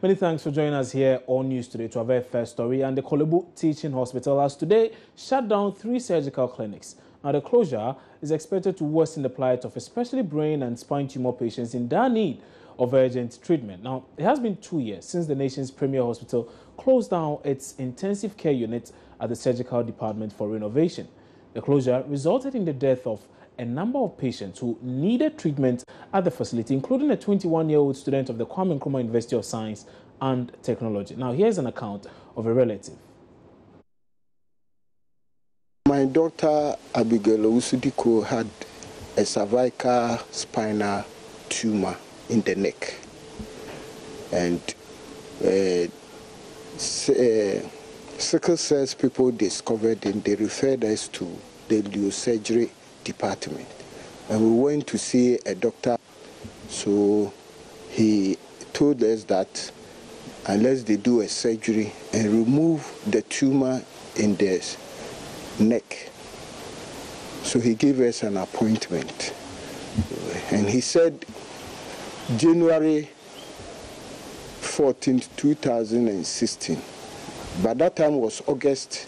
Many thanks for joining us here on News Today to our very first story. And the Kolebu Teaching Hospital has today shut down 3 surgical clinics. Now, the closure is expected to worsen the plight of especially brain and spine tumor patients in dire need of urgent treatment. Now, it has been 2 years since the nation's premier hospital closed down its intensive care unit at the surgical department for renovation. The closure resulted in the death of a number of patients who needed treatment at the facility, including a 21-year-old student of the Kwame Nkrumah University of Science and Technology. Now, here's an account of a relative. My daughter, Abigail Usudiko, had a cervical spinal tumor in the neck. And sickle cells people discovered, and they referred us to the neurosurgery department. And we went to see a doctor. So he told us that unless they do a surgery and remove the tumor in the neck. So he gave us an appointment. And he said January 14, 2016. But that time was August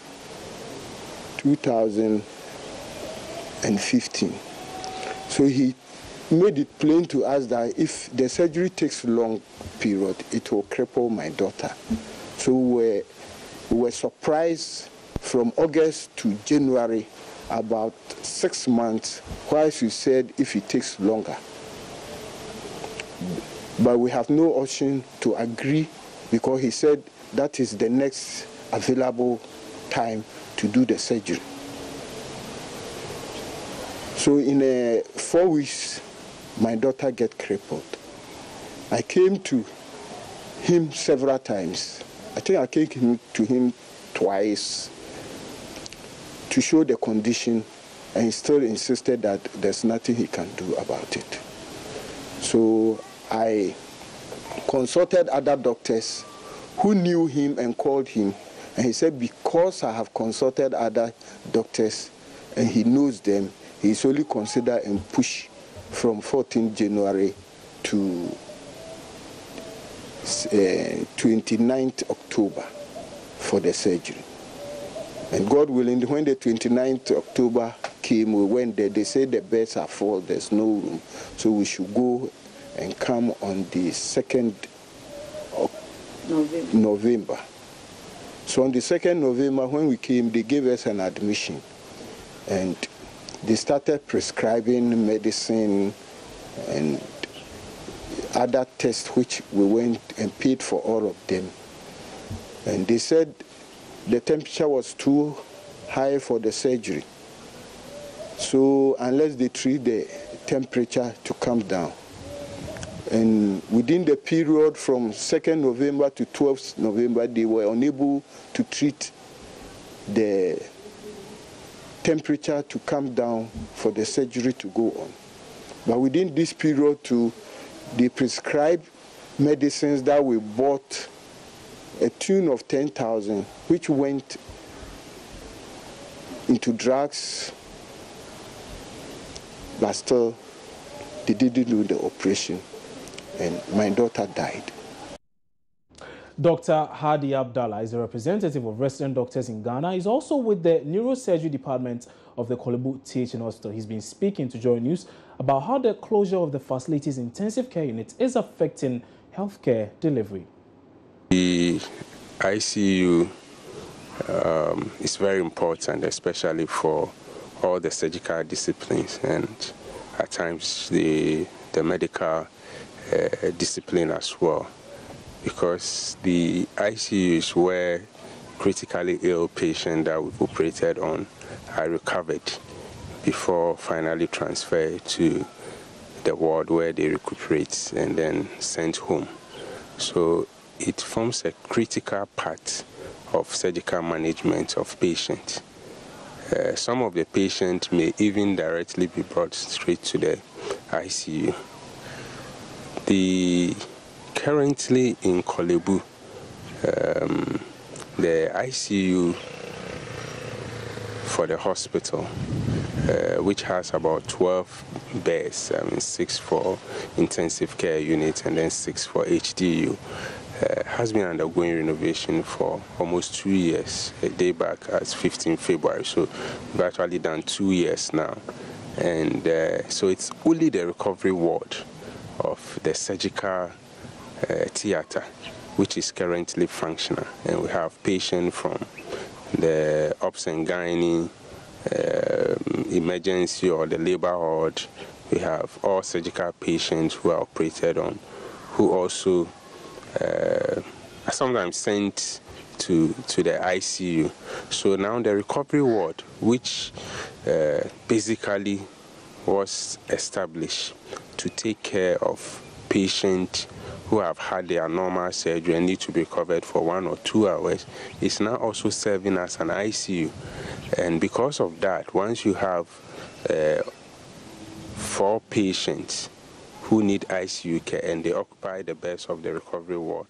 2015. So he made it plain to us that if the surgery takes a long period, it will cripple my daughter. So we were surprised from August to January, about 6 months, whilst you said if it takes longer. But we have no option to agree because he said that is the next available time to do the surgery. So in 4 weeks, my daughter get crippled. I came to him several times. I think I came to him twice to show the condition, and he still insisted that there's nothing he can do about it. So I consulted other doctors who knew him and called him, and he said because I have consulted other doctors and he knows them, he's only considered and push from 14 January to 29th October for the surgery. And God willing, when the 29th October came, we went there. They said the beds are full, there's no room. So we should go and come on the 2nd of November. So on the 2nd November, when we came, they gave us an admission. And they started prescribing medicine and other tests, which we went and paid for all of them. And they said the temperature was too high for the surgery. So unless they treat the temperature to come down. And within the period from 2nd November to 12th November, they were unable to treat the temperature to come down for the surgery to go on. But within this period too, they prescribed medicines that we bought a tune of 10,000, which went into drugs, but still they didn't do the operation, and my daughter died. Dr. Hadi Abdallah is a representative of resident doctors in Ghana. He's also with the neurosurgery department of the Kolebu Teaching Hospital. He's been speaking to Joy News about how the closure of the facility's intensive care unit is affecting healthcare delivery. The ICU is very important, especially for all the surgical disciplines and at times the medical discipline as well, because the ICU is where critically ill patients that we've operated on are recovered before finally transferred to the ward where they recuperate and then sent home. So it forms a critical part of surgical management of patients. Some of the patients may even directly be brought straight to the ICU. Currently in Kolebu, the ICU for the hospital, which has about 12 beds, 6 for intensive care units and then 6 for HDU. has been undergoing renovation for almost 2 years, a day back as 15 February. So we've actually done 2 years now. And so it's only the recovery ward of the surgical theater which is currently functional. And we have patients from the obs and gynae, emergency or the labor ward. We have all surgical patients who are operated on, who also are sometimes sent to the ICU. So now the recovery ward, which basically was established to take care of patients who have had their normal surgery and need to be recovered for 1 or 2 hours, is now also serving as an ICU. And because of that, once you have 4 patients who need ICU care and they occupy the beds of the recovery ward.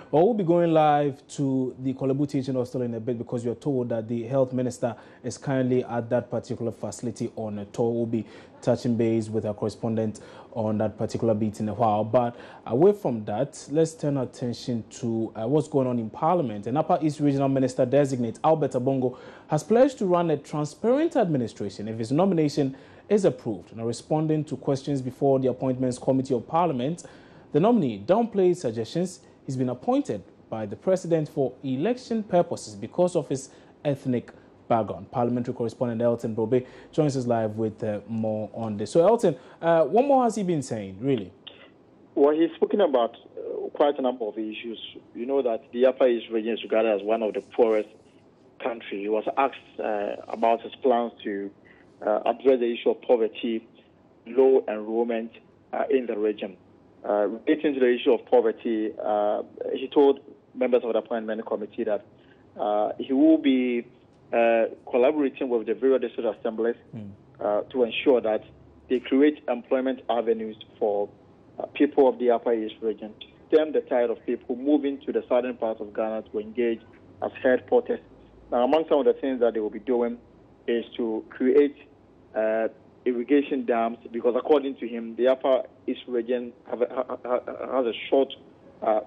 Well, we'll be going live to the Kolebu Teaching Hospital in a bit because we are told that the health minister is currently at that particular facility on a tour. We'll be touching base with our correspondent on that particular beat in a while. But away from that, let's turn our attention to what's going on in Parliament. And Upper East Regional Minister Designate Albert Abongo has pledged to run a transparent administration if his nomination is approved. Now, responding to questions before the Appointments Committee of Parliament, the nominee downplayed suggestions he's been appointed by the president for election purposes because of his ethnic background. Parliamentary correspondent Elton Brobe joins us live with more on this. So, Elton, what more has he been saying, really? Well, he's spoken about quite a number of issues. You know that the Upper East region is regarded as one of the poorest countries. He was asked about his plans to address the issue of poverty, low enrollment in the region. Relating to the issue of poverty, he told members of the Appointment Committee that he will be collaborating with the various district assemblies to ensure that they create employment avenues for people of the Upper East region to stem the tide of people moving to the southern part of Ghana to engage as herd porters. Now, among some of the things that they will be doing is to create irrigation dams, because according to him, the Upper East region has a short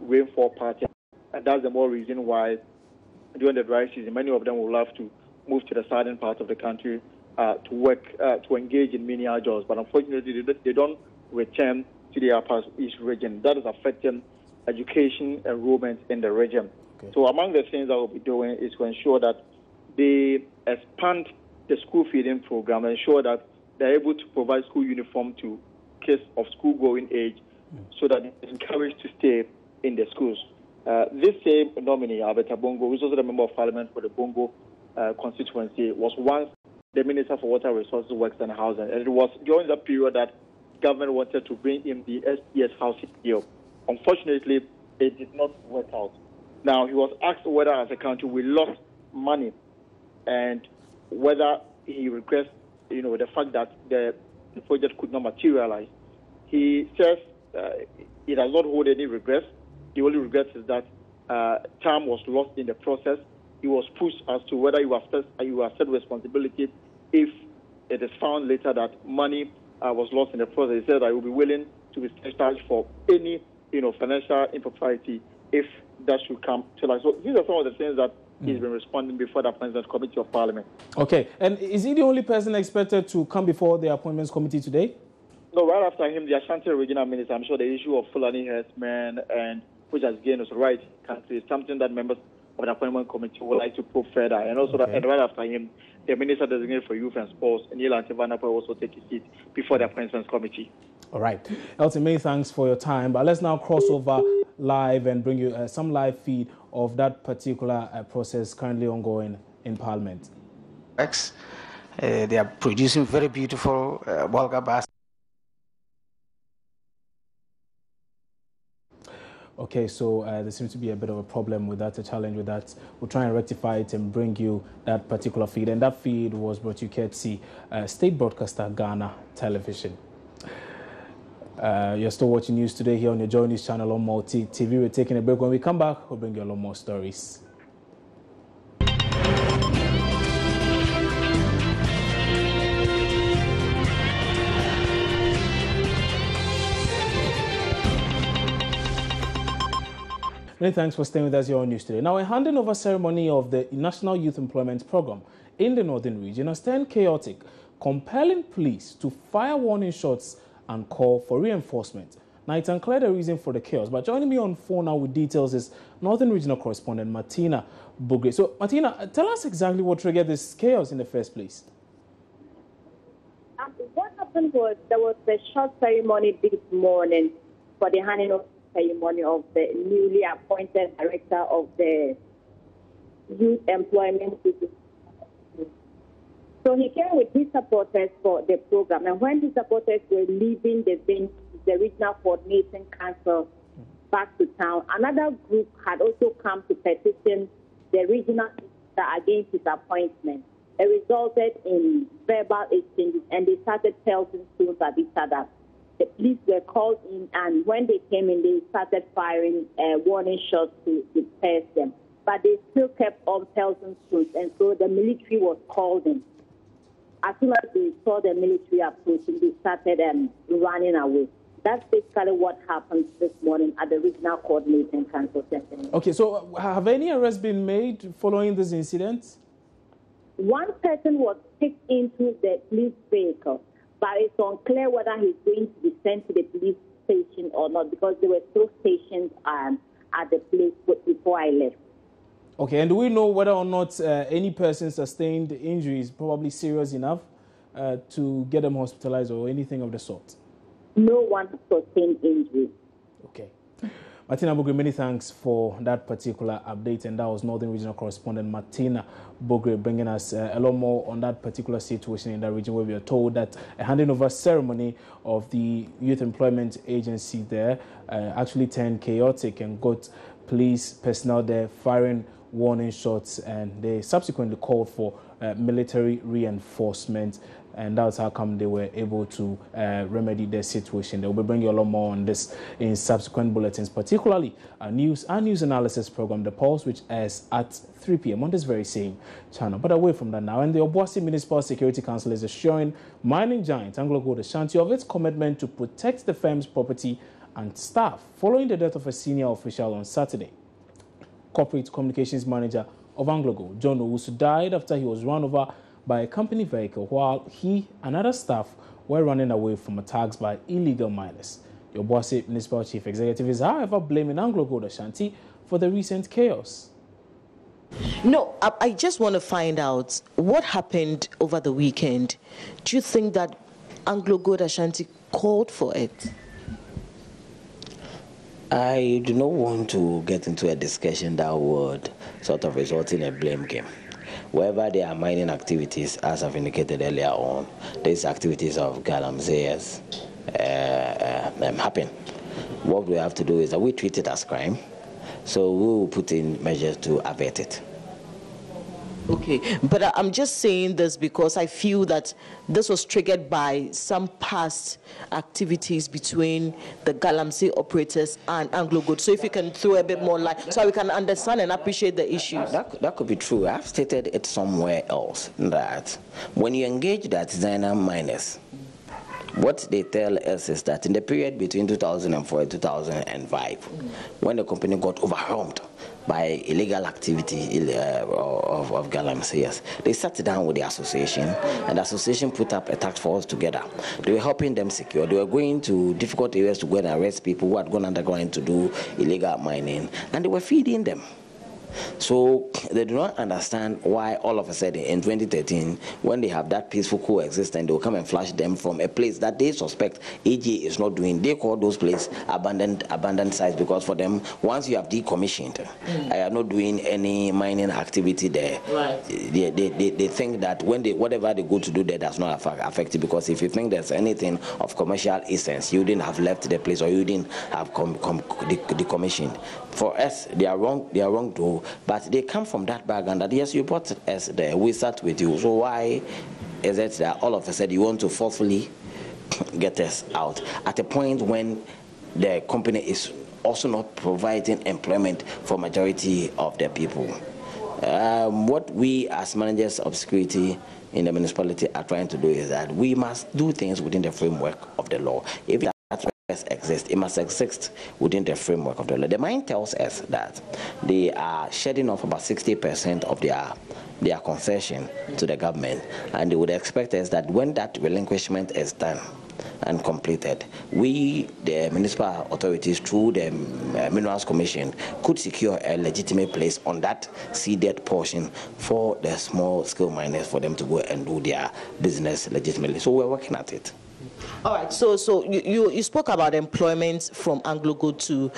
rainfall pattern, and that's the more reason why during the dry season, many of them will love to move to the southern part of the country to work, to engage in menial jobs, but unfortunately they don't return to the Upper East region. That is affecting education enrollment in the region. Okay. So among the things that we'll be doing is to ensure that they expand the school feeding program, ensure that they're able to provide school uniform to kids of school-going age so that they're encouraged to stay in the schools. This same nominee, Albert Abongo, who is also the Member of Parliament for the Bongo constituency, was once the Minister for Water Resources, Works and Housing. And it was during that period that government wanted to bring in the SPS housing deal. Unfortunately, it did not work out. Now, he was asked whether as a country we lost money and whether he regrets the fact that the project could not materialize. He says he does not hold any regrets. The only regret is that time was lost in the process. He was pushed as to whether you accept responsibility if it is found later that money was lost in the process. He said I will be willing to be charged for any financial impropriety if that should come to light. So these are some of the things that he's been responding before the Appointments Committee of Parliament. Okay. And is he the only person expected to come before the Appointments Committee today? No, right after him, the Ashanti Regional Minister, I'm sure the issue of Fulani herdsmen, and which has gained us right country, is something that members of the Appointment Committee would like to probe further. And also, and right after him, the Minister designated for Youth and Sports, Neil Antivana, will also take his seat before the Appointments Committee. All right. Elton, many thanks for your time. But let's now cross over live and bring you some live feed of that particular process currently ongoing in Parliament. They are producing very beautiful Bolga baskets. Okay, so there seems to be a bit of a problem with that, a challenge with that. We'll try and rectify it and bring you that particular feed. And that feed was brought to you courtesy State Broadcaster Ghana Television. You're still watching News Today here on your Joy News channel on Multi TV. We're taking a break. When we come back, we'll bring you a lot more stories. Many thanks for staying with us here on News Today. Now, a handing over ceremony of the National Youth Employment Program in the Northern Region has turned chaotic, compelling police to fire warning shots and call for reinforcement. Now, it's unclear the reason for the chaos, but joining me on phone now with details is Northern Regional Correspondent Martina Bugre. So, Martina, tell us exactly what triggered this chaos in the first place. What happened was there was a short ceremony this morning for the handing over ceremony of the newly appointed director of the Youth Employment. So he came with his supporters for the program, and when his supporters were leaving the venue, the Regional Coordinating Council back to town, another group had also come to petition the regional against his appointment. It resulted in verbal exchanges, and they started pelting stones at each other. The police were called in, and when they came in, they started firing warning shots to disperse them. But they still kept on pelting stones, and so the military was called in. As soon as they saw the military approaching, they started running away. That's basically what happened this morning at the Regional Coordinating Council Center. Okay, so have any arrests been made following this incident? One person was picked into the police vehicle, but it's unclear whether he's going to be sent to the police station or not, because they were still stationed at the place before I left. Okay, and do we know whether or not any person sustained injuries, probably serious enough, to get them hospitalized or anything of the sort? No one sustained injury. Okay. Martina Bugre, many thanks for that particular update, and that was Northern Regional Correspondent Martina Bugre bringing us a lot more on that particular situation in that region, where we are told that a handing over ceremony of the Youth Employment Agency there actually turned chaotic and got police personnel there firing warning shots, and they subsequently called for military reinforcement, and that's how come they were able to remedy their situation. They will be bringing you a lot more on this in subsequent bulletins, particularly our news analysis program, The Pulse, which airs at 3 p.m. on this very same channel. But away from that now, and the Obuasi Municipal Security Council is assuring mining giant AngloGold Ashanti of its commitment to protect the firm's property and staff following the death of a senior official on Saturday. Corporate Communications Manager of AngloGold, John Owusu, died after he was run over by a company vehicle while he and other staff were running away from attacks by illegal miners. The Obuasi Municipal Chief Executive is, however, blaming AngloGold Ashanti for the recent chaos. No, I just want to find out what happened over the weekend. Do you think that AngloGold Ashanti called for it? I do not want to get into a discussion that would sort of result in a blame game. Wherever there are mining activities, as I've indicated earlier on, these activities of galamseyers happen. What we have to do is that we treat it as crime, so we will put in measures to avert it. Okay, but I'm just saying this because I feel that this was triggered by some past activities between the Galamsey operators and AngloGold. So if you can throw a bit more light so we can understand and appreciate the issues. That could be true. I've stated it somewhere else that when you engage the artisanal miners, what they tell us is that in the period between 2004 and 2005, when the company got overwhelmed by illegal activity of galamseyers, they sat down with the association, and the association put up a task force together. They were helping them secure. They were going to difficult areas to go and arrest people who had gone underground to do illegal mining, and they were feeding them. So they do not understand why all of a sudden in 2013, when they have that peaceful coexistence, they will come and flash them from a place that they suspect AG is not doing. They call those places abandoned sites, because for them, once you have decommissioned, I am not doing any mining activity there. Right. They think that whatever they go to do there does not affect it, because if you think there's anything of commercial essence, you didn't have left the place, or you didn't have decommissioned. For us, they are wrong too, but they come from that background that yes, you brought us there, we sat with you, so why is it that all of a sudden you want to forcefully get us out at a point when the company is also not providing employment for majority of the people? What we as managers of security in the municipality are trying to do is that we must do things within the framework of the law. If exist. It must exist within the framework of the law. The mine tells us that they are shedding off about 60% of their concession to the government, and they would expect us that when that relinquishment is done and completed, we, the municipal authorities, through the Minerals Commission, could secure a legitimate place on that ceded portion for the small-scale miners for them to go and do their business legitimately. So we're working at it. All right. So you spoke about employment from AngloGold to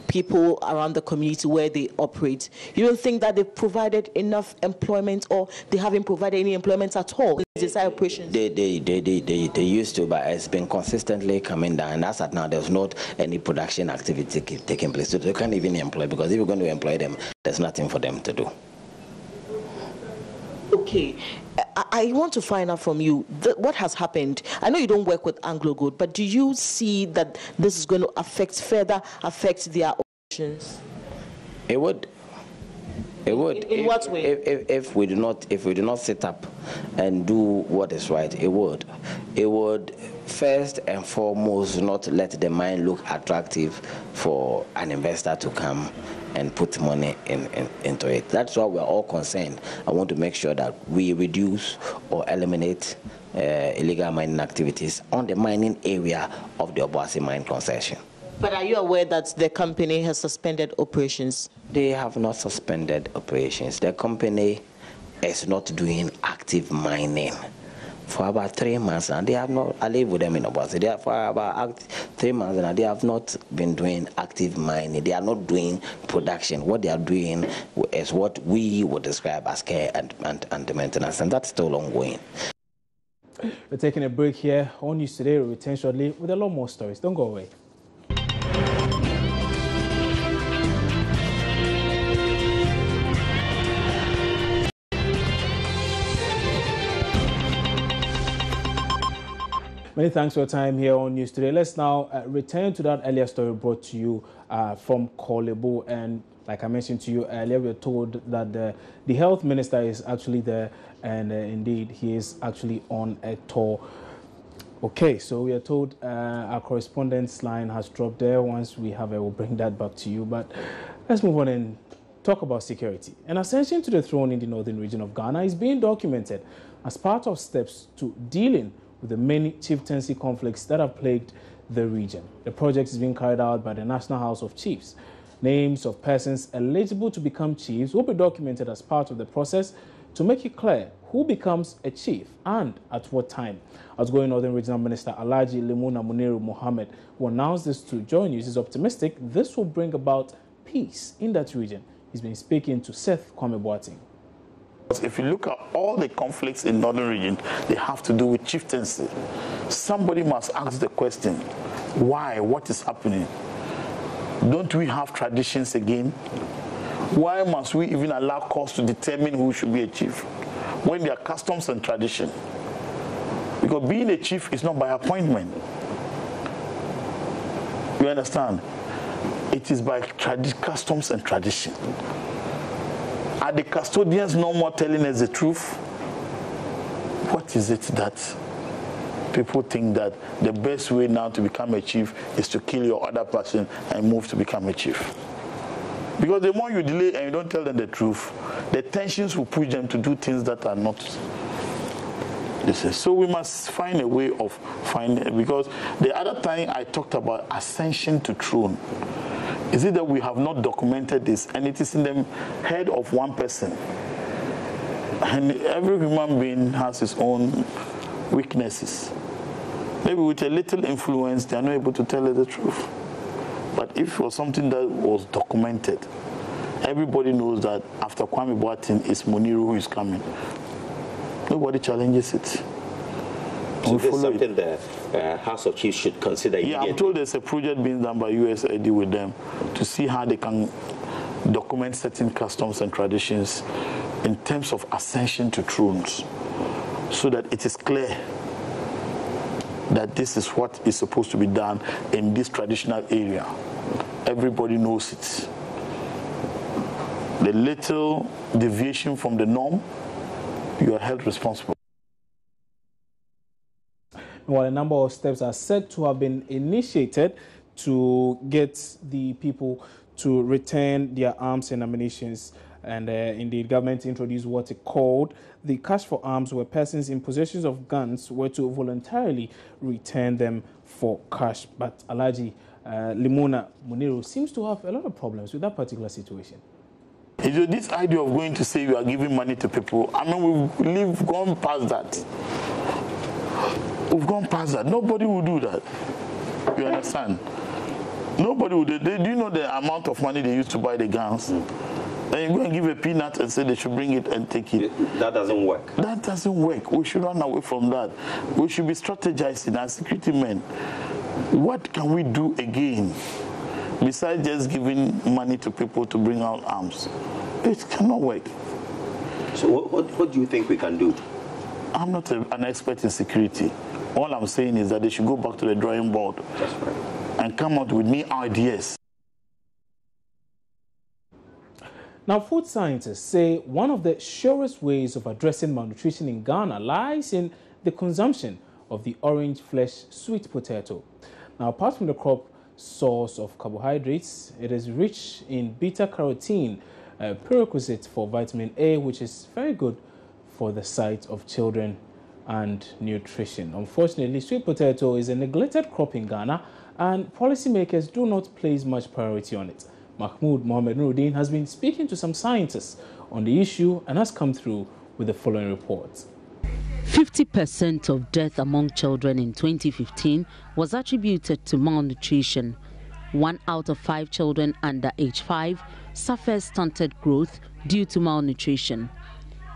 people around the community where they operate. You don't think that they've provided enough employment, or they haven't provided any employment at all in these operations? They used to, but it's been consistently coming down. And as at now, there's not any production activity taking place. So they can't even employ, because if you're going to employ them, there's nothing for them to do. Okay. I want to find out from you what has happened. I know you don't work with AngloGold, but do you see that this is going to further affect their operations? It would. It would. In what way? If we do not sit up and do what is right, it would. It would first and foremost not let the mine look attractive for an investor to come and put money into it. That's why we're all concerned. I want to make sure that we reduce or eliminate illegal mining activities on the mining area of the Obuasi mine concession. But are you aware that the company has suspended operations? They have not suspended operations. The company is not doing active mining for about 3 months now. They have not. I live with them in Obuasi. They are for about 3 months now. They have not been doing active mining. They are not doing production. What they are doing is what we would describe as care and maintenance, and that's still ongoing. We're taking a break here. On News Today, we'll return shortly with a lot more stories. Don't go away. Many thanks for your time here on News Today. Let's now return to that earlier story brought to you from Korle Bu. And like I mentioned to you earlier, we were told that the health minister is actually there, and indeed he is actually on a tour. Okay, so we are told our correspondence line has dropped there. Once we have it, we'll bring that back to you. But let's move on and talk about security. An ascension to the throne in the northern region of Ghana is being documented as part of steps to dealing with the many chieftaincy conflicts that have plagued the region. The project is being carried out by the National House of Chiefs. Names of persons eligible to become chiefs will be documented as part of the process to make it clear who becomes a chief and at what time. Outgoing Northern Regional Minister Alhaji Limuna Muniru Mohammed, who announced this to Joy News, is optimistic this will bring about peace in that region. He's been speaking to Seth Kwame Boateng. If you look at all the conflicts in northern region, they have to do with chieftaincy. Somebody must ask the question, why? What is happening? Don't we have traditions again? Why must we even allow courts to determine who should be a chief when there are customs and tradition? Because being a chief is not by appointment. You understand? It is by customs and tradition. Are the custodians no more telling us the truth? What is it that people think that the best way now to become a chief is to kill your other person and move to become a chief? Because the more you delay and you don't tell them the truth, the tensions will push them to do things that are not. So we must find a way of finding it. Because the other time I talked about ascension to throne. Is it that we have not documented this and it is in the head of one person? And every human being has his own weaknesses. Maybe with a little influence, they are not able to tell us the truth. But if it was something that was documented, everybody knows that after Kwame Boateng, it's Muniru who is coming. Nobody challenges it. So this is something the House of Chiefs should consider immediately. Yeah, I'm told there's a project being done by USAID with them to see how they can document certain customs and traditions in terms of ascension to thrones, so that it is clear that this is what is supposed to be done in this traditional area. Everybody knows it. The little deviation from the norm, you are held responsible. While a number of steps are said to have been initiated to get the people to return their arms and ammunition. And indeed, government introduced what it called the cash for arms, where persons in possession of guns were to voluntarily return them for cash. But Alhaji Limona Muniru seems to have a lot of problems with that particular situation. This idea of going to say you are giving money to people, I mean, we've gone past that. We've gone past that. Nobody will do that. You understand? Nobody would. Do you know the amount of money they used to buy the guns? Then you go and give a peanut and say they should bring it and take it. That doesn't work. That doesn't work. We should run away from that. We should be strategizing as security men. What can we do again besides just giving money to people to bring out arms? It cannot work. So what do you think we can do? I'm not an expert in security. All I'm saying is that they should go back to the drawing board. That's right. And come out with new ideas. Now, food scientists say one of the surest ways of addressing malnutrition in Ghana lies in the consumption of the orange flesh sweet potato. Now, apart from the crop source of carbohydrates, it is rich in beta-carotene, a prerequisite for vitamin A, which is very good for the sight of children and nutrition. Unfortunately, sweet potato is a neglected crop in Ghana, and policymakers do not place much priority on it. Mahmoud Mohamed Nuruddin has been speaking to some scientists on the issue and has come through with the following report. 50% of death among children in 2015 was attributed to malnutrition. 1 out of 5 children under age 5 suffers stunted growth due to malnutrition.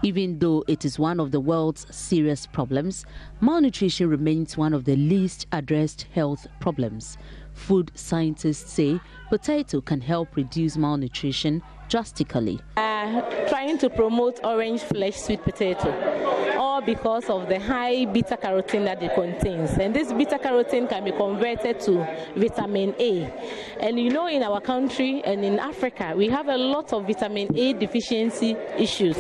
Even though it is one of the world's serious problems, malnutrition remains one of the least addressed health problems. Food scientists say potato can help reduce malnutrition drastically. Trying to promote orange flesh sweet potato, all because of the high beta-carotene that it contains. And this beta-carotene can be converted to vitamin A. And you know, in our country and in Africa, we have a lot of vitamin A deficiency issues.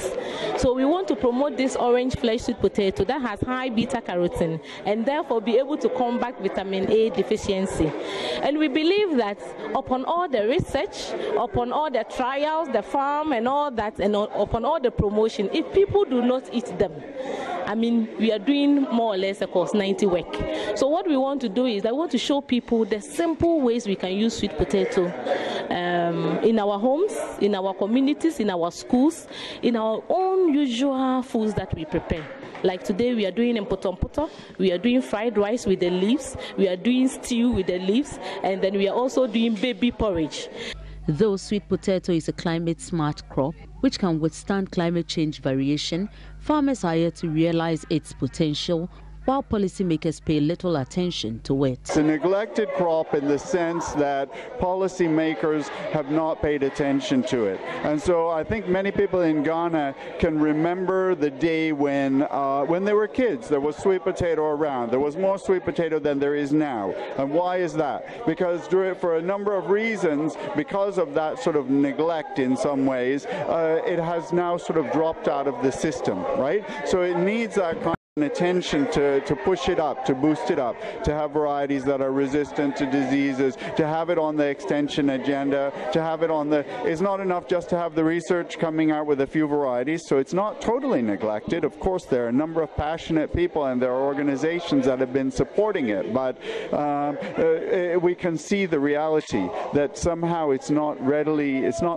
So we want to promote this orange flesh sweet potato that has high beta-carotene and therefore be able to combat vitamin A deficiency. And we believe that upon all the research, upon all the trials, the farm and all that, and upon all the promotion, if people do not eat them, I mean, we are doing more or less, of course, 90 work. So what we want to do is I want to show people the simple ways we can use sweet potato in our homes, in our communities, in our schools, in our own usual foods that we prepare. Like today we are doing mpoto, we are doing fried rice with the leaves, we are doing stew with the leaves, and then we are also doing baby porridge. Though sweet potato is a climate-smart crop, which can withstand climate change variation, farmers are yet to realize its potential, while policymakers pay little attention to it. It's a neglected crop in the sense that policymakers have not paid attention to it. And so I think many people in Ghana can remember the day when they were kids, there was sweet potato around. There was more sweet potato than there is now. And why is that? Because for a number of reasons, because of that sort of neglect in some ways, it has now sort of dropped out of the system, right? So it needs that kind of attention to push it up, to boost it up, to have varieties that are resistant to diseases, to have it on the extension agenda, to have it on the... It's not enough just to have the research coming out with a few varieties, so it's not totally neglected. Of course, there are a number of passionate people and there are organizations that have been supporting it, but we can see the reality that somehow it's not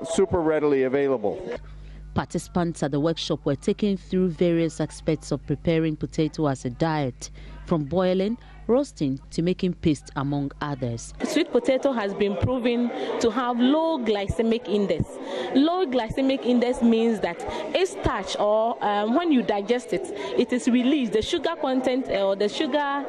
super readily available. Participants at the workshop were taken through various aspects of preparing potato as a diet, from boiling, roasting to making paste, among others. Sweet potato has been proven to have low glycemic index. Low glycemic index means that its starch, or when you digest it, it is released. The sugar content or the sugar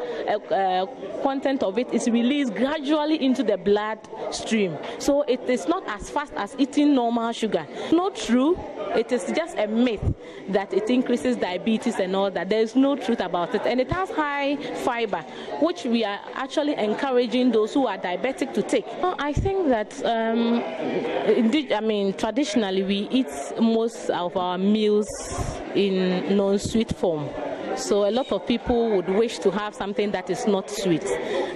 content of it is released gradually into the blood stream. So it is not as fast as eating normal sugar. Not true. It is just a myth that it increases diabetes and all that. There is no truth about it. And it has high fiber, which we are actually encouraging those who are diabetic to take. I think that, traditionally we eat most of our meals in non-sweet form. So a lot of people would wish to have something that is not sweet,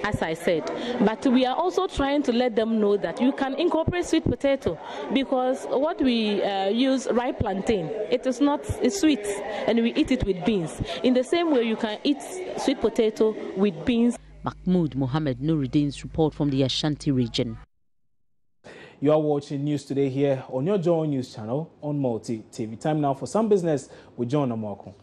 as I said. But we are also trying to let them know that you can incorporate sweet potato, because what we use, ripe plantain, it's sweet, and we eat it with beans. In the same way, you can eat sweet potato with beans. Mahmoud Mohammed Nuruddin's report from the Ashanti region. You are watching News Today here on your Joy News channel on Multi TV. Time now for some business with John Amwako.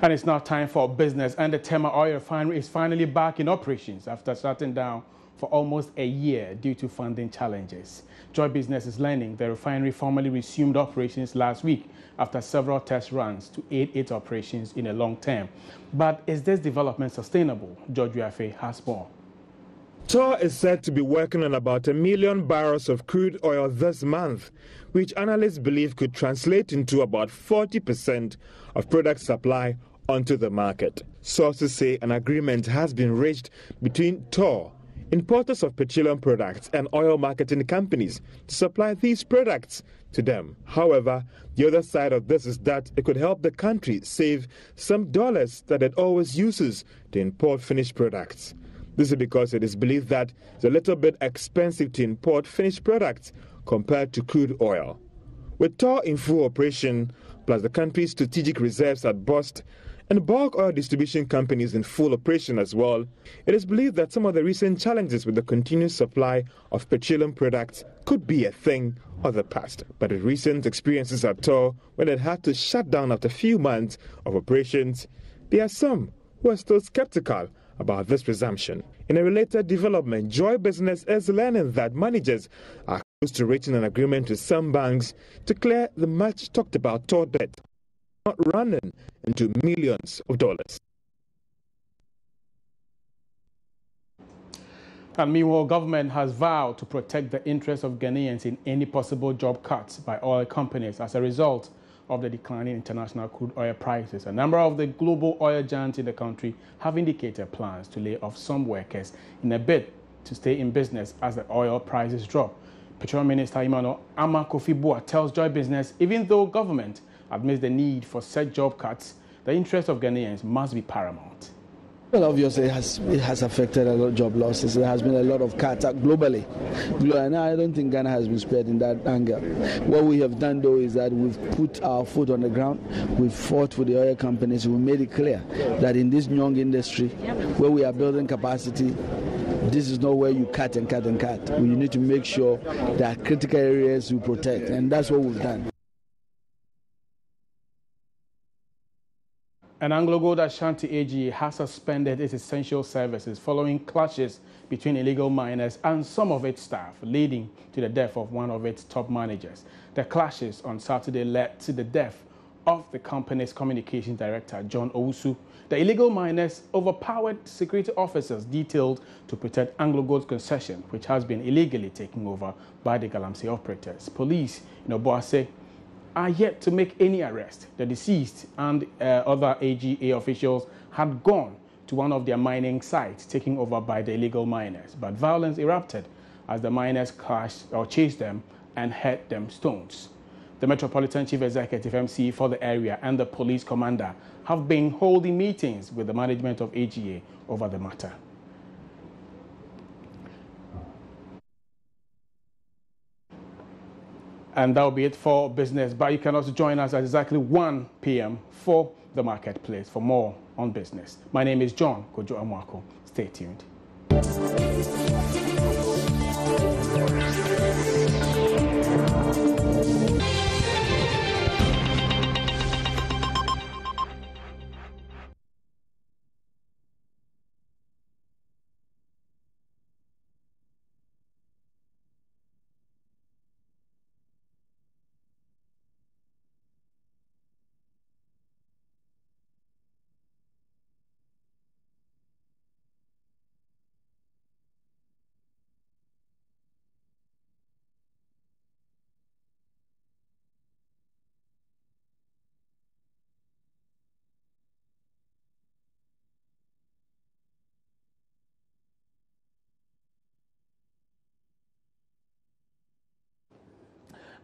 And it's now time for business, and the Tema Oil Refinery is finally back in operations after shutting down for almost a year due to funding challenges. Joy Business is learning the refinery formally resumed operations last week after several test runs to aid its operations in a long term. But is this development sustainable? George Wiafe has more. TOR is said to be working on about 1 million barrels of crude oil this month, which analysts believe could translate into about 40% of product supply onto the market. Sources say an agreement has been reached between TOR, importers of petroleum products, and oil marketing companies to supply these products to them. However, the other side of this is that it could help the country save some dollars that it always uses to import finished products. This is because it is believed that it's a little bit expensive to import finished products compared to crude oil. With TOR in full operation, plus the country's strategic reserves at Bust, and bulk oil distribution companies in full operation as well, it is believed that some of the recent challenges with the continuous supply of petroleum products could be a thing of the past. But with recent experiences at TOR, when it had to shut down after a few months of operations, there are some who are still skeptical about this resumption. In a related development, Joy Business is learning that managers are close to reaching an agreement with some banks to clear the much talked about TOR debt, not running into millions of dollars. And meanwhile, government has vowed to protect the interests of Ghanaians in any possible job cuts by oil companies as a result of the declining international crude oil prices. A number of the global oil giants in the country have indicated plans to lay off some workers in a bid to stay in business as the oil prices drop. Petroleum Minister Emmanuel tells Joy Business, even though government admits the need for such job cuts, the interests of Ghanaians must be paramount. Well, obviously, it has affected a lot of job losses. There has been a lot of cuts globally. And I don't think Ghana has been spared in that angle. What we have done, though, is that we've put our foot on the ground. We've fought with the oil companies. We made it clear that in this young industry, where we are building capacity, this is not where you cut and cut and cut. We need to make sure that critical areas we protect, and that's what we've done. An Anglo-Gold Ashanti AG has suspended its essential services following clashes between illegal miners and some of its staff, leading to the death of one of its top managers. The clashes on Saturday led to the death of the company's communications director, John Owusu. The illegal miners overpowered security officers detailed to protect Anglo-Gold's concession, which has been illegally taken over by the Galamsey operators. Police in Obuasi are yet to make any arrest. The deceased and other AGA officials had gone to one of their mining sites taken over by the illegal miners, but violence erupted as the miners clashed or chased them and hurled them stones. The Metropolitan Chief Executive MC for the area and the police commander have been holding meetings with the management of AGA over the matter. And that will be it for business. But you can also join us at exactly 1 p.m. for the marketplace for more on business. My name is John Kojo Amwako. Stay tuned.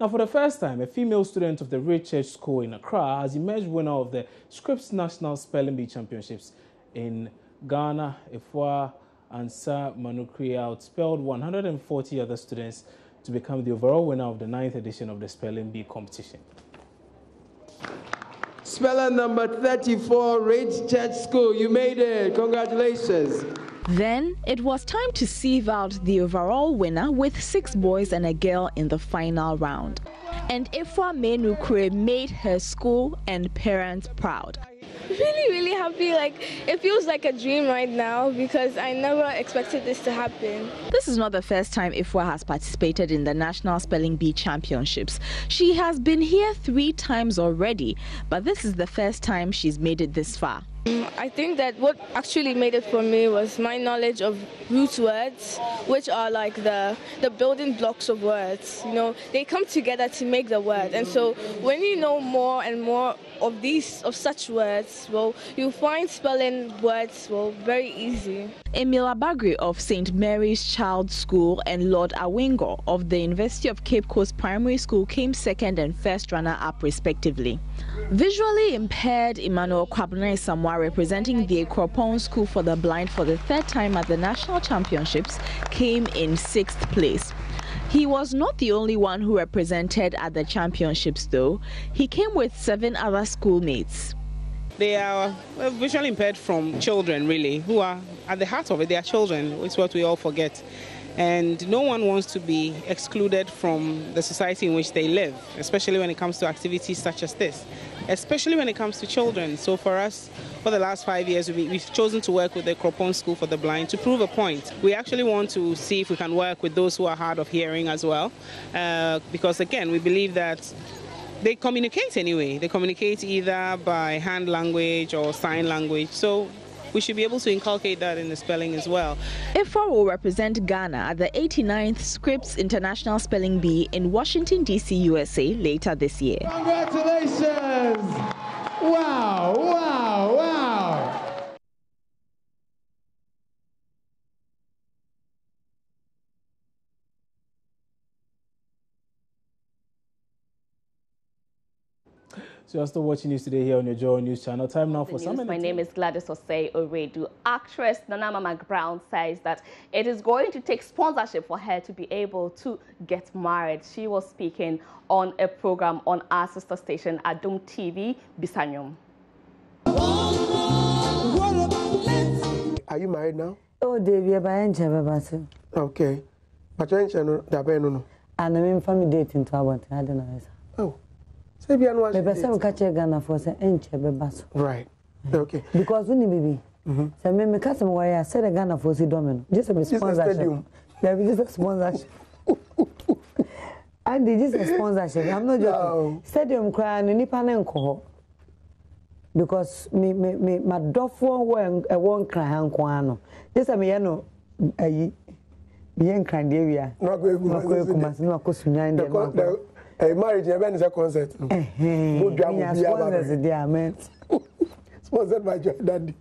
Now, for the first time, a female student of the Richard School in Accra has emerged winner of the Scripps National Spelling Bee Championships in Ghana. Ifwa Ansa Manukri outspelled 140 other students to become the overall winner of the 9th edition of the Spelling Bee competition. Speller number 34, Richard School. You made it. Congratulations. Then it was time to sieve out the overall winner with 6 boys and a girl in the final round. And Ifwa Menukre made her school and parents proud. Really happy. Like, it feels like a dream right now because I never expected this to happen. This is not the first time Ifwa has participated in the National Spelling Bee Championships. She has been here 3 times already, but this is the first time she's made it this far. I think that what actually made it for me was my knowledge of root words, which are like the building blocks of words. You know, they come together to make the word. And so when you know more and more of such words, well, you find spelling words, well, very easy. Emil Abagri of St. Mary's Child School and Lord Awingo of the University of Cape Coast Primary School came second and first runner-up respectively. Visually impaired Emmanuel Samwa, representing the Ekropon School for the Blind for the 3rd time at the National Championships, came in 6th place. He was not the only one who represented at the championships though. He came with 7 other schoolmates. They are visually impaired from children, really, who are at the heart of it. They are children. It's what we all forget. And no one wants to be excluded from the society in which they live, especially when it comes to activities such as this, especially when it comes to children. So for us, for the last 5 years, we've chosen to work with the Ekropon School for the Blind to prove a point. We actually want to see if we can work with those who are hard of hearing as well, because again, we believe that they communicate anyway. They communicate either by hand language or sign language. So we should be able to inculcate that in the spelling as well. Ifwa will represent Ghana at the 89th Scripps International Spelling Bee in Washington, D.C., USA later this year. Congratulations! Wow, wow, wow! So you're still watching News Today here on your Joy News channel. Time now for some. My name is Gladys Osei Oredu. Actress Nana Mama Brown says that it is going to take sponsorship for her to be able to get married. She was speaking on a program on our sister station, Adum TV, Bisanyum. Are you married now? Oh, Davy, I'm okay. But you're in and I'm family dating to our I don't know. Oh. Maybe some catch a Ghana for say right. Okay. Because when you baby, so me catch some why I said a Ghana for domino. Just a sponsorship. There is just a sponsorship. And this is a sponsorship. I'm not joking. Stadium crying in Nipanenko. Because me my dog one cry and this I mean no bien kind area. No go a marriage event is a concert. Sponsored by Joy Daddy.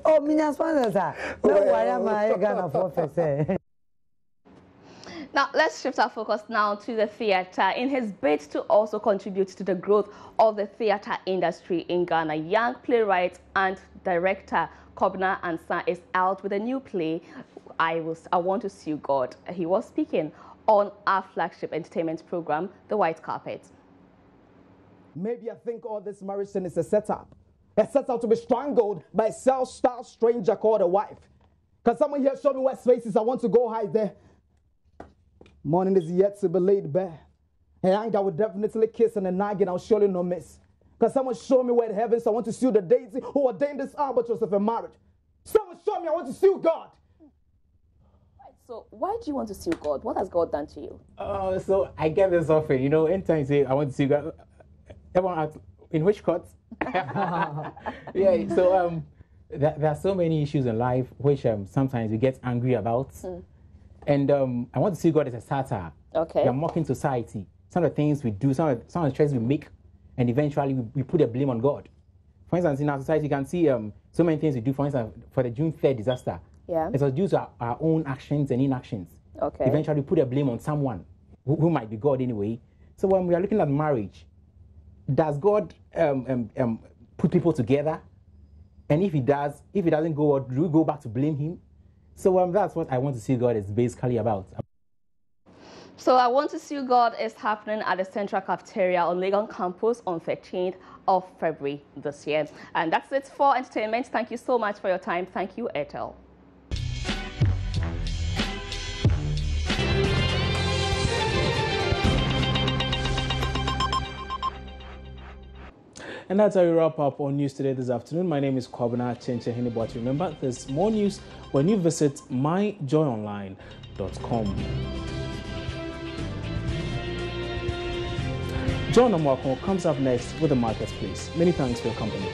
Oh, my sponsors are. No, why am I Ghana for? Now, let's shift our focus now to the theatre. In his bid to also contribute to the growth of the theatre industry in Ghana, young playwright and director Kobna Ansa is out with a new play, I Want to See God. He was speaking on our flagship entertainment program, The White Carpet. Maybe I think all this marriage thing is a setup to be strangled by a self-styled stranger called a wife. Can someone here show me what spaces I want to go hide there? Morning is yet to be laid bare. And I will definitely kiss and a nagging I'll surely not miss. Can someone show me where the heavens I want to sue the deity who ordained this albatross of a marriage? Someone show me I want to sue God. So why do you want to sue God? What has God done to you? So I get this often, you know, anytime you say I want to sue God, everyone asks, in which court? Yeah, so there are so many issues in life which sometimes we get angry about. And I want to sue God as a satire. Okay. We are mocking society. Some of the things we do, some of the choices we make, and eventually we put the blame on God. For instance, in our society, you can see so many things we do. For instance, for the June 3rd disaster, yeah, it was due to our own actions and inactions. Okay. Eventually, we put the blame on someone. who might be God anyway. So when we are looking at marriage, does God put people together? And if he doesn't go out, do we go back to blame him? So that's what I Want to See God is basically about. So I Want to See God is happening at the Central Cafeteria on Legon campus on 13th of February this year. And that's it for entertainment. Thank you so much for your time. Thank you, Airtel. And that's how we wrap up on News Today this afternoon. My name is Kwabena Chenchehini, but remember, there's more news when you visit myjoyonline.com. John Omwako comes up next with the marketplace. Many thanks for your company.